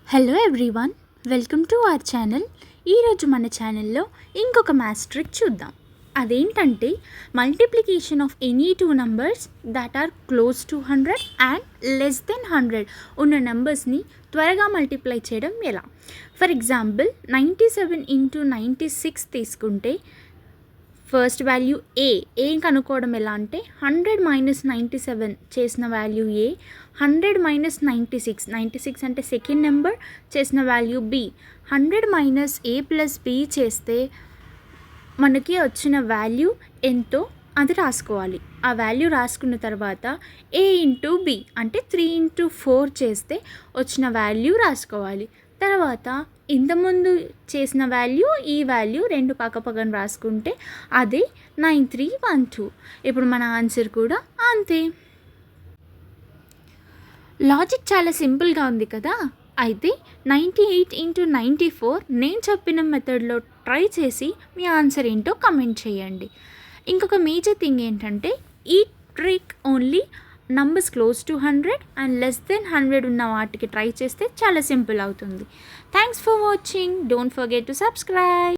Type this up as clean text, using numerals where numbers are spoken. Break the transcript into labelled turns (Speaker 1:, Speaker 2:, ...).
Speaker 1: Hello everyone, welcome to our channel. ఈరోజు మన ఛానల్లో ఇంకొక మ్యాథ్స్ ట్రిక్ చూద్దాం. అదేంటంటే multiplication of any two numbers that are close to 100 and less than 100 ఉన్న నెంబర్స్ని త్వరగా మల్టిప్లై చేయడం ఎలా. ఫర్ ఎగ్జాంపుల్ 97 ఇంటూ 96 తీసుకుంటే ఫస్ట్ వాల్యూ ఏ కనుక్కోవడం ఎలా అంటే 100 మైనస్ 97 చేసిన వాల్యూ ఏ, 100 మైనస్ 96 అంటే సెకండ్ నెంబర్ చేసిన వాల్యూ బి. 100 మైనస్ ఏ ప్లస్ బి చేస్తే మనకి వచ్చిన వాల్యూ ఎంతో అది రాసుకోవాలి. ఆ వాల్యూ రాసుకున్న తర్వాత ఏ ఇంటూ బి అంటే 3 ఇంటూ 4 చేస్తే వచ్చిన వాల్యూ రాసుకోవాలి. తర్వాత ఇంతకుముందు చేసిన వాల్యూ ఈ వాల్యూ రెండు పక్కపక్కన రాసుకుంటే అది 9312. ఇప్పుడు మన ఆన్సర్ కూడా అంతే. లాజిక్ చాలా సింపుల్గా ఉంది కదా. అయితే 98 ఇంటూ 94 నేను చెప్పిన మెథడ్లో ట్రై చేసి మీ ఆన్సర్ ఏంటో కమెంట్ చేయండి. ఇంకొక మేజర్ థింగ్ ఏంటంటే ఈ trick only numbers close to 100 and less than 100 ఉన్న వాటికి ట్రై చేస్తే చాలా సింపుల్ అవుతుంది. Thanks for watching. Don't forget to subscribe.